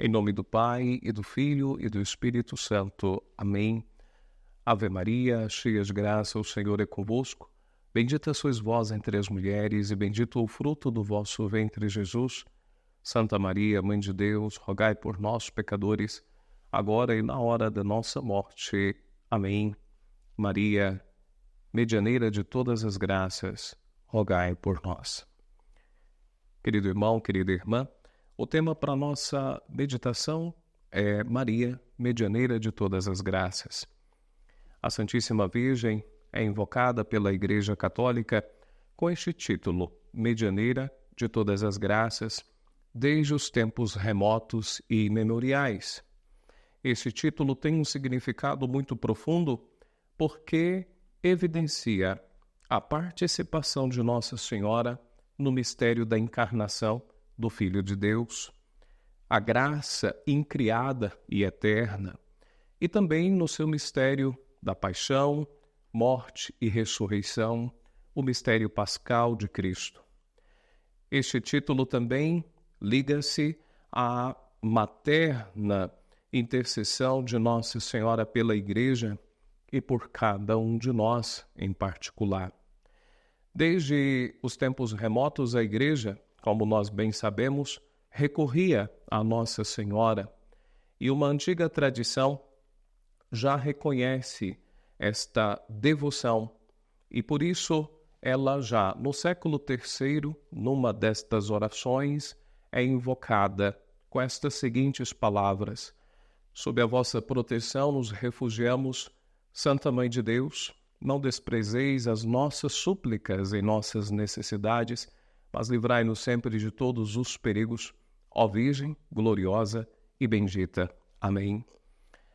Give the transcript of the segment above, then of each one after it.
Em nome do Pai, e do Filho, e do Espírito Santo. Amém. Ave Maria, cheia de graça, o Senhor é convosco. Bendita sois vós entre as mulheres, e bendito o fruto do vosso ventre, Jesus. Santa Maria, Mãe de Deus, rogai por nós, pecadores, agora e na hora da nossa morte. Amém. Maria, medianeira de todas as graças, rogai por nós. Querido irmão, querida irmã, o tema para nossa meditação é Maria, medianeira de todas as graças. A Santíssima Virgem é invocada pela Igreja Católica com este título, Medianeira de todas as graças, desde os tempos remotos e imemoriais. Este título tem um significado muito profundo porque evidencia a participação de Nossa Senhora no mistério da encarnação do Filho de Deus, a graça incriada e eterna, e também no seu mistério da paixão, morte e ressurreição, o mistério pascal de Cristo. Este título também liga-se à materna intercessão de Nossa Senhora pela Igreja e por cada um de nós em particular. Desde os tempos remotos, a Igreja, como nós bem sabemos, recorria a Nossa Senhora, e uma antiga tradição já reconhece esta devoção, e por isso ela já no século III, numa destas orações, é invocada com estas seguintes palavras: sob a vossa proteção nos refugiamos, Santa Mãe de Deus, não desprezeis as nossas súplicas em nossas necessidades, mas livrai-nos sempre de todos os perigos, ó Virgem gloriosa e bendita. Amém.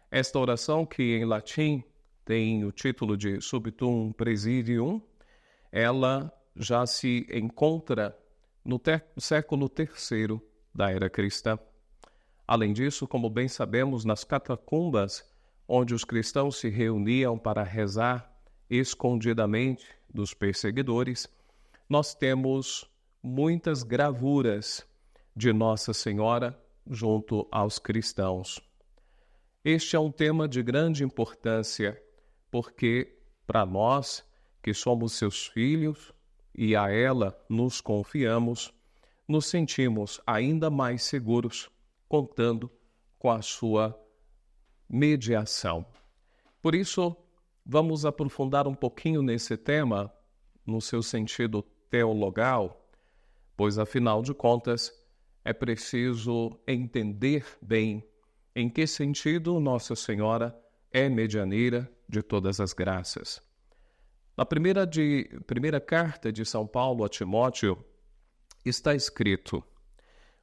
Esta oração, que em latim tem o título de Subtum Praesidium, ela já se encontra no século III da era cristã. Além disso, como bem sabemos, nas catacumbas, onde os cristãos se reuniam para rezar escondidamente dos perseguidores, nós temos muitas gravuras de Nossa Senhora junto aos cristãos. Este é um tema de grande importância, porque para nós, que somos seus filhos e a ela nos confiamos, nos sentimos ainda mais seguros contando com a sua mediação. Por isso, vamos aprofundar um pouquinho nesse tema, no seu sentido teologal, pois, afinal de contas, é preciso entender bem em que sentido Nossa Senhora é medianeira de todas as graças. Na primeira carta de São Paulo a Timóteo está escrito: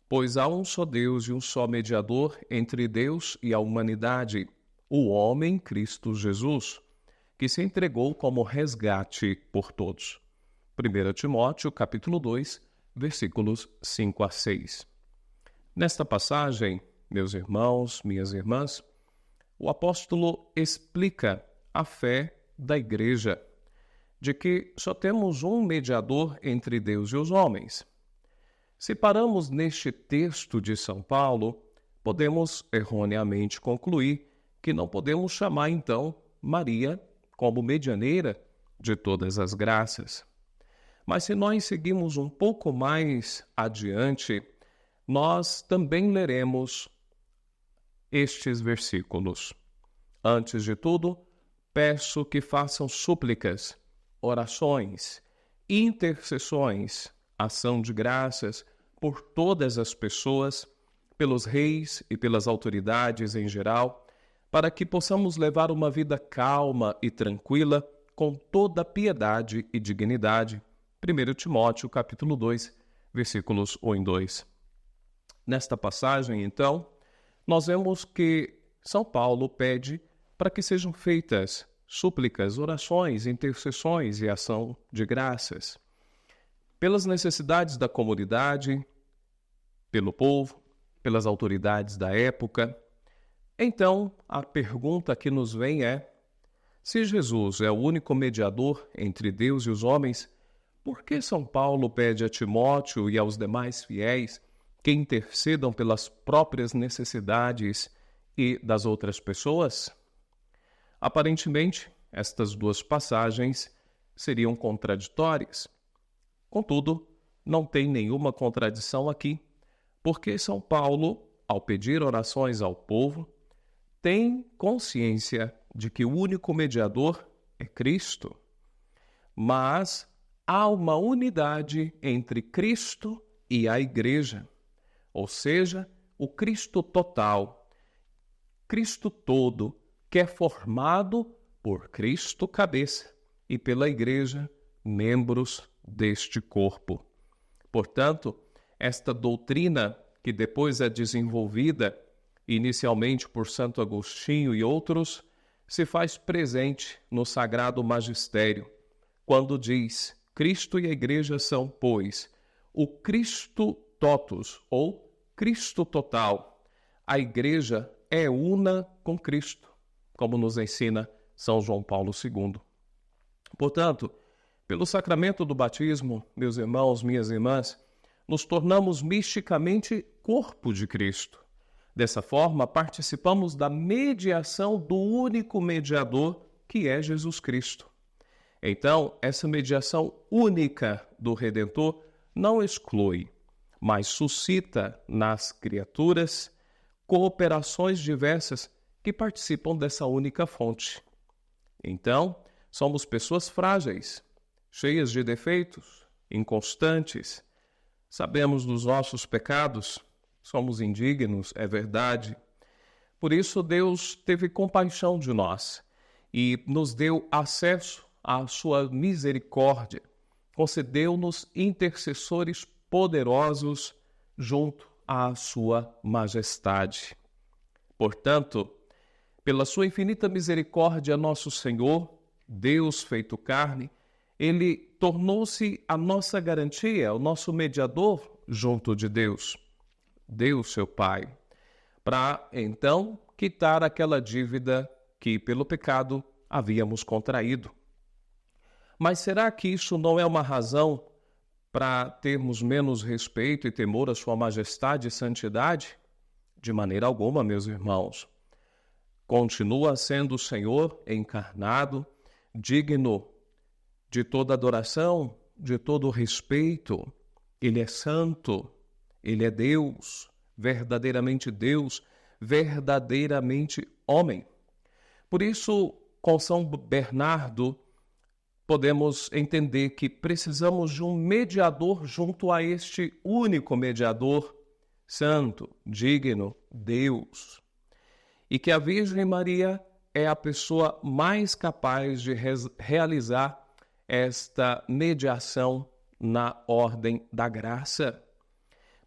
pois há um só Deus e um só mediador entre Deus e a humanidade, o homem Cristo Jesus, que se entregou como resgate por todos. 1 Timóteo, capítulo 2, versículos 5 a 6. Nesta passagem, meus irmãos, minhas irmãs, o apóstolo explica a fé da Igreja, de que só temos um mediador entre Deus e os homens. Se paramos neste texto de São Paulo, podemos erroneamente concluir que não podemos chamar, então, Maria como medianeira de todas as graças. Mas se nós seguimos um pouco mais adiante, nós também leremos estes versículos. Antes de tudo, peço que façam súplicas, orações, intercessões, ação de graças por todas as pessoas, pelos reis e pelas autoridades em geral, para que possamos levar uma vida calma e tranquila, com toda piedade e dignidade. 1 Timóteo, capítulo 2, versículos 1 e 2. Nesta passagem, então, nós vemos que São Paulo pede para que sejam feitas súplicas, orações, intercessões e ação de graças pelas necessidades da comunidade, pelo povo, pelas autoridades da época. Então, a pergunta que nos vem é: se Jesus é o único mediador entre Deus e os homens, por que São Paulo pede a Timóteo e aos demais fiéis que intercedam pelas próprias necessidades e das outras pessoas? Aparentemente, estas duas passagens seriam contraditórias. Contudo, não tem nenhuma contradição aqui, porque São Paulo, ao pedir orações ao povo, tem consciência de que o único mediador é Cristo. Mas há uma unidade entre Cristo e a Igreja, ou seja, o Cristo total, Cristo todo, que é formado por Cristo cabeça e pela Igreja, membros deste corpo. Portanto, esta doutrina, que depois é desenvolvida inicialmente por Santo Agostinho e outros, se faz presente no Sagrado Magistério, quando diz: Cristo e a Igreja são, pois, o Cristo totus, ou Cristo total. A Igreja é una com Cristo, como nos ensina São João Paulo II. Portanto, pelo sacramento do batismo, meus irmãos, minhas irmãs, nos tornamos misticamente corpo de Cristo. Dessa forma, participamos da mediação do único mediador, que é Jesus Cristo. Então, essa mediação única do Redentor não exclui, mas suscita nas criaturas cooperações diversas que participam dessa única fonte. Então, somos pessoas frágeis, cheias de defeitos, inconstantes. Sabemos dos nossos pecados, somos indignos, é verdade. Por isso, Deus teve compaixão de nós e nos deu acesso à sua misericórdia. Concedeu-nos intercessores poderosos junto à sua majestade. Portanto, pela sua infinita misericórdia, nosso Senhor, Deus feito carne, ele tornou-se a nossa garantia, o nosso mediador junto de Deus, Deus seu Pai, para então quitar aquela dívida que pelo pecado havíamos contraído. Mas será que isso não é uma razão para termos menos respeito e temor à sua majestade e santidade? De maneira alguma, meus irmãos. Continua sendo o Senhor encarnado, digno de toda adoração, de todo respeito. Ele é santo, ele é Deus, verdadeiramente homem. Por isso, com São Bernardo, podemos entender que precisamos de um mediador junto a este único mediador, santo, digno, Deus. E que a Virgem Maria é a pessoa mais capaz de realizar esta mediação na ordem da graça.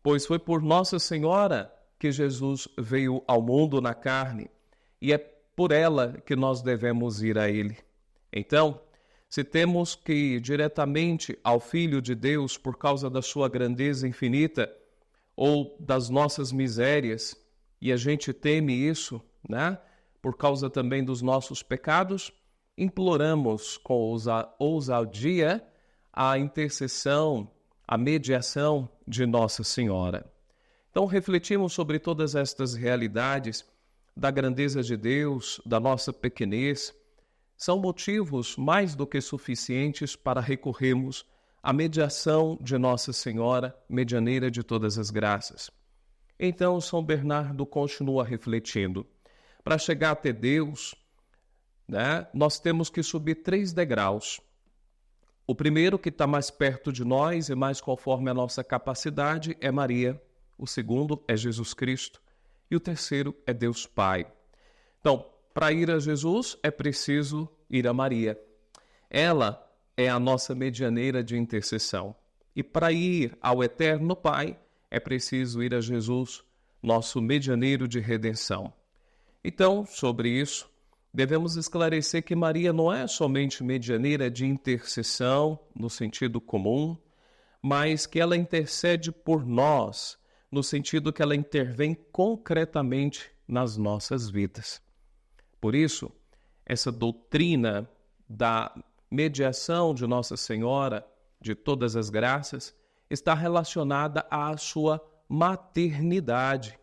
Pois foi por Nossa Senhora que Jesus veio ao mundo na carne, e é por ela que nós devemos ir a Ele. Então, se temos que ir diretamente ao Filho de Deus por causa da sua grandeza infinita ou das nossas misérias, e a gente teme isso, né? Por causa também dos nossos pecados, imploramos com ousadia a intercessão, a mediação de Nossa Senhora. Então, refletimos sobre todas estas realidades da grandeza de Deus, da nossa pequenez. São motivos mais do que suficientes para recorrermos à mediação de Nossa Senhora, medianeira de todas as graças. Então, São Bernardo continua refletindo. Para chegar até Deus, nós temos que subir 3 degraus. O primeiro, que está mais perto de nós e mais conforme a nossa capacidade, é Maria. O segundo é Jesus Cristo. E o terceiro é Deus Pai. Então, para ir a Jesus, é preciso ir a Maria. Ela é a nossa medianeira de intercessão. E para ir ao Eterno Pai, é preciso ir a Jesus, nosso medianeiro de redenção. Então, sobre isso, devemos esclarecer que Maria não é somente medianeira de intercessão, no sentido comum, mas que ela intercede por nós, no sentido que ela intervém concretamente nas nossas vidas. Por isso, essa doutrina da mediação de Nossa Senhora, de todas as graças, está relacionada à sua maternidade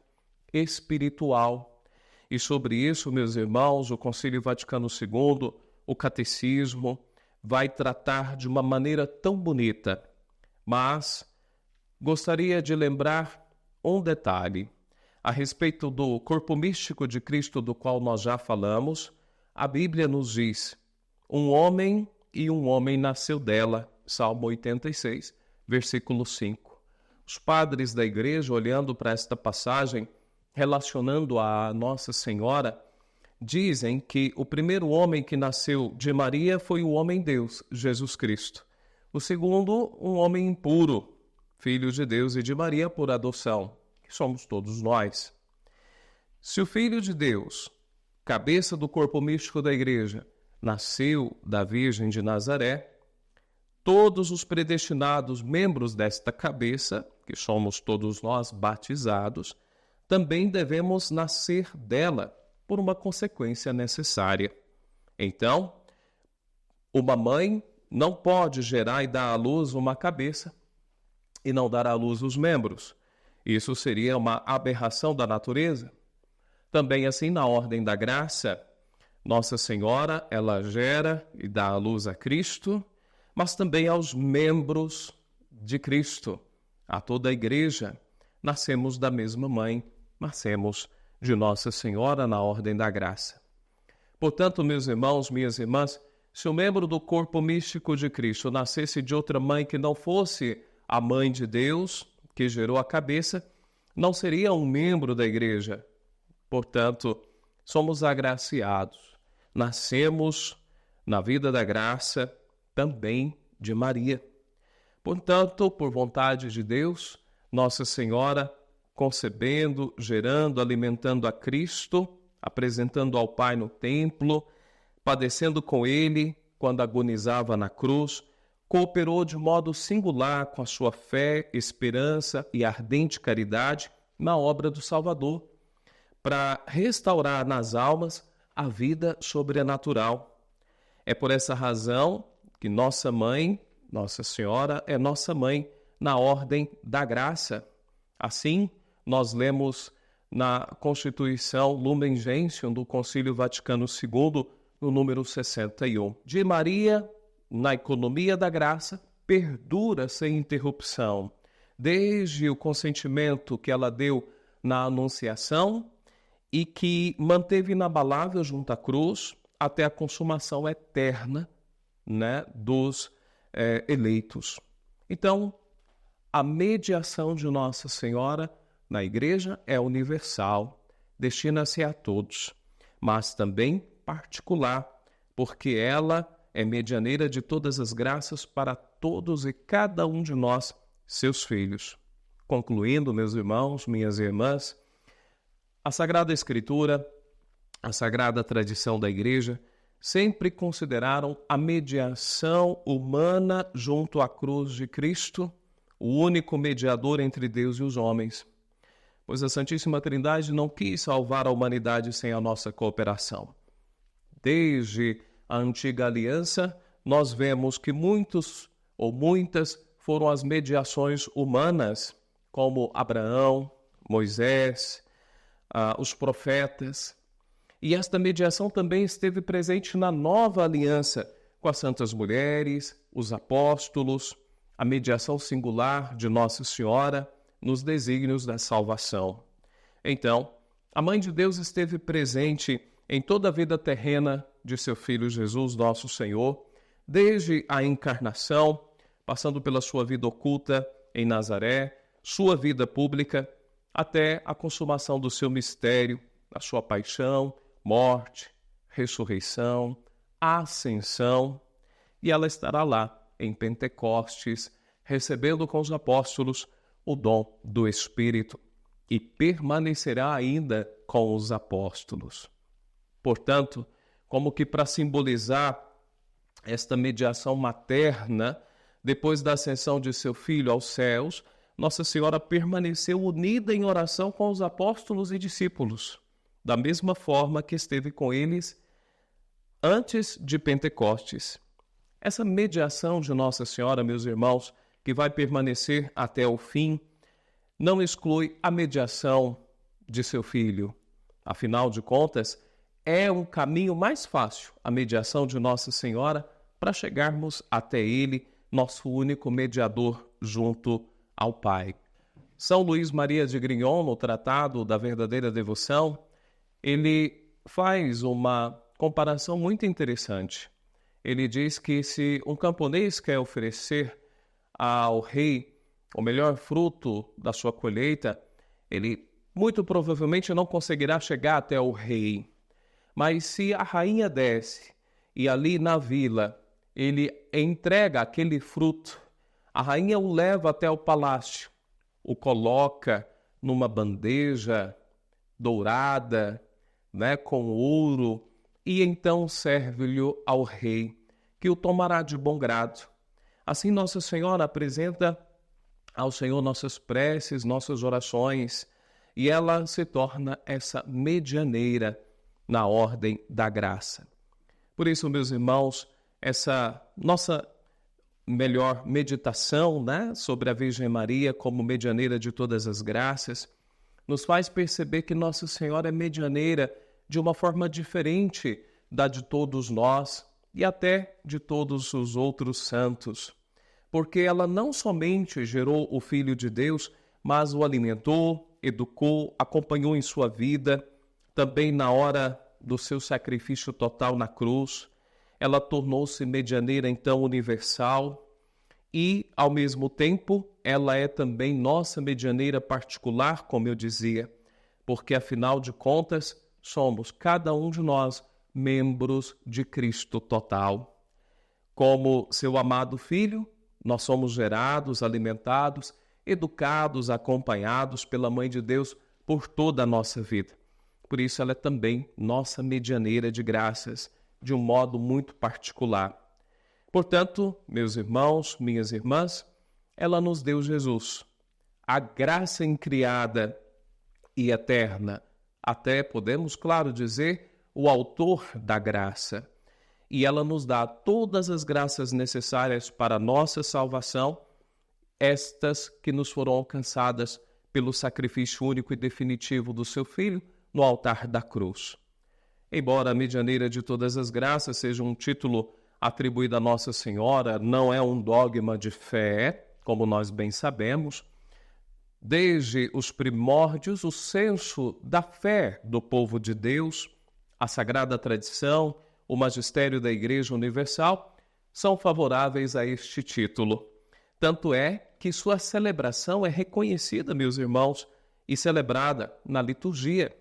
espiritual. E sobre isso, meus irmãos, o Concílio Vaticano II, o Catecismo, vai tratar de uma maneira tão bonita. Mas gostaria de lembrar um detalhe. A respeito do corpo místico de Cristo, do qual nós já falamos, a Bíblia nos diz: um homem e um homem nasceu dela. Salmo 86, versículo 5. Os padres da igreja, olhando para esta passagem, relacionando a Nossa Senhora, dizem que o primeiro homem que nasceu de Maria foi o homem-Deus, Jesus Cristo. O segundo, um homem impuro, filho de Deus e de Maria por adoção, que somos todos nós. Se o Filho de Deus, cabeça do corpo místico da igreja, nasceu da Virgem de Nazaré, todos os predestinados membros desta cabeça, que somos todos nós batizados, também devemos nascer dela por uma consequência necessária. Então, uma mãe não pode gerar e dar à luz uma cabeça e não dar à luz os membros. Isso seria uma aberração da natureza. Também assim, na ordem da graça, Nossa Senhora, ela gera e dá à luz a Cristo, mas também aos membros de Cristo, a toda a igreja. Nascemos da mesma mãe, nascemos de Nossa Senhora na ordem da graça. Portanto, meus irmãos, minhas irmãs, se o membro do corpo místico de Cristo nascesse de outra mãe que não fosse a mãe de Deus, que gerou a cabeça, não seria um membro da igreja. Portanto, somos agraciados. Nascemos na vida da graça também de Maria. Portanto, por vontade de Deus, Nossa Senhora, concebendo, gerando, alimentando a Cristo, apresentando ao Pai no templo, padecendo com Ele quando agonizava na cruz, cooperou de modo singular com a sua fé, esperança e ardente caridade na obra do Salvador, para restaurar nas almas a vida sobrenatural. É por essa razão que nossa mãe, Nossa Senhora, é nossa mãe na ordem da graça. Assim, nós lemos na Constituição Lumen Gentium do Concílio Vaticano II, no número 61. De Maria, na economia da graça, perdura sem interrupção, desde o consentimento que ela deu na Anunciação e que manteve inabalável junto à cruz até a consumação eterna, dos eleitos. Então, a mediação de Nossa Senhora na Igreja é universal, destina-se a todos, mas também particular, porque ela é medianeira de todas as graças para todos e cada um de nós, seus filhos. Concluindo, meus irmãos, minhas irmãs, a Sagrada Escritura, a Sagrada Tradição da Igreja, sempre consideraram a mediação humana junto à cruz de Cristo, o único mediador entre Deus e os homens, pois a Santíssima Trindade não quis salvar a humanidade sem a nossa cooperação. Desde a Antiga Aliança, nós vemos que muitos ou muitas foram as mediações humanas, como Abraão, Moisés, os profetas. E esta mediação também esteve presente na Nova Aliança, com as santas mulheres, os apóstolos, a mediação singular de Nossa Senhora nos desígnios da salvação. Então, a Mãe de Deus esteve presente em toda a vida terrena de seu Filho Jesus, nosso Senhor, desde a encarnação, passando pela sua vida oculta em Nazaré, sua vida pública, até a consumação do seu mistério, a sua paixão, morte, ressurreição, ascensão, e ela estará lá em Pentecostes, recebendo com os apóstolos o dom do Espírito e permanecerá ainda com os apóstolos. Portanto, como que para simbolizar esta mediação materna, depois da ascensão de seu Filho aos céus, Nossa Senhora permaneceu unida em oração com os apóstolos e discípulos, da mesma forma que esteve com eles antes de Pentecostes. Essa mediação de Nossa Senhora, meus irmãos, que vai permanecer até o fim, não exclui a mediação de seu filho. Afinal de contas, é um caminho mais fácil a mediação de Nossa Senhora para chegarmos até Ele, nosso único mediador junto ao Pai. São Luís Maria de Grignon, no Tratado da Verdadeira Devoção, ele faz uma comparação muito interessante. Ele diz que se um camponês quer oferecer ao rei o melhor fruto da sua colheita, ele muito provavelmente não conseguirá chegar até o rei. Mas se a rainha desce e ali na vila ele entrega aquele fruto, a rainha o leva até o palácio, o coloca numa bandeja dourada, com ouro, e então serve-lhe ao rei, que o tomará de bom grado. Assim Nossa Senhora apresenta ao Senhor nossas preces, nossas orações, e ela se torna essa medianeira na ordem da graça. Por isso, meus irmãos, essa nossa melhor meditação, sobre a Virgem Maria como medianeira de todas as graças, nos faz perceber que Nossa Senhora é medianeira de uma forma diferente da de todos nós e até de todos os outros santos, porque ela não somente gerou o Filho de Deus, mas o alimentou, educou, acompanhou em sua vida, também na hora do seu sacrifício total na cruz. Ela tornou-se medianeira, então, universal e, ao mesmo tempo, ela é também nossa medianeira particular, como eu dizia, porque, afinal de contas, somos, cada um de nós, membros de Cristo total. Como seu amado Filho, nós somos gerados, alimentados, educados, acompanhados pela Mãe de Deus por toda a nossa vida. Por isso, ela é também nossa medianeira de graças, de um modo muito particular. Portanto, meus irmãos, minhas irmãs, ela nos deu Jesus, a graça incriada e eterna, até podemos, claro, dizer, o autor da graça. E ela nos dá todas as graças necessárias para a nossa salvação, estas que nos foram alcançadas pelo sacrifício único e definitivo do seu Filho no altar da cruz. Embora a medianeira de todas as graças seja um título atribuído a Nossa Senhora, não é um dogma de fé, como nós bem sabemos. Desde os primórdios, o senso da fé do povo de Deus, a sagrada tradição, o magistério da Igreja Universal, são favoráveis a este título. Tanto é que sua celebração é reconhecida, meus irmãos, e celebrada na liturgia.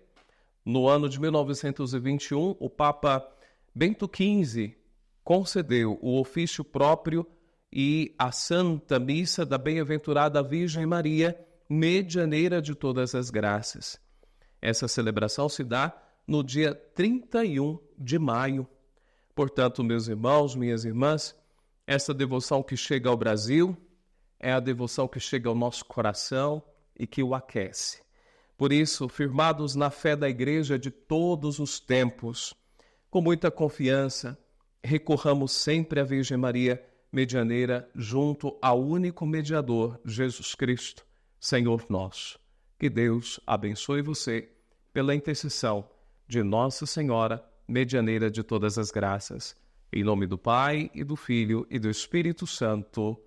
No ano de 1921, o Papa Bento XV concedeu o ofício próprio e a Santa Missa da Bem-aventurada Virgem Maria, medianeira de todas as graças. Essa celebração se dá no dia 31 de maio. Portanto, meus irmãos, minhas irmãs, essa devoção que chega ao Brasil é a devoção que chega ao nosso coração e que o aquece. Por isso, firmados na fé da Igreja de todos os tempos, com muita confiança, recorramos sempre à Virgem Maria, medianeira, junto ao único mediador, Jesus Cristo, Senhor nosso. Que Deus abençoe você pela intercessão de Nossa Senhora, medianeira de todas as graças. Em nome do Pai, e do Filho, e do Espírito Santo.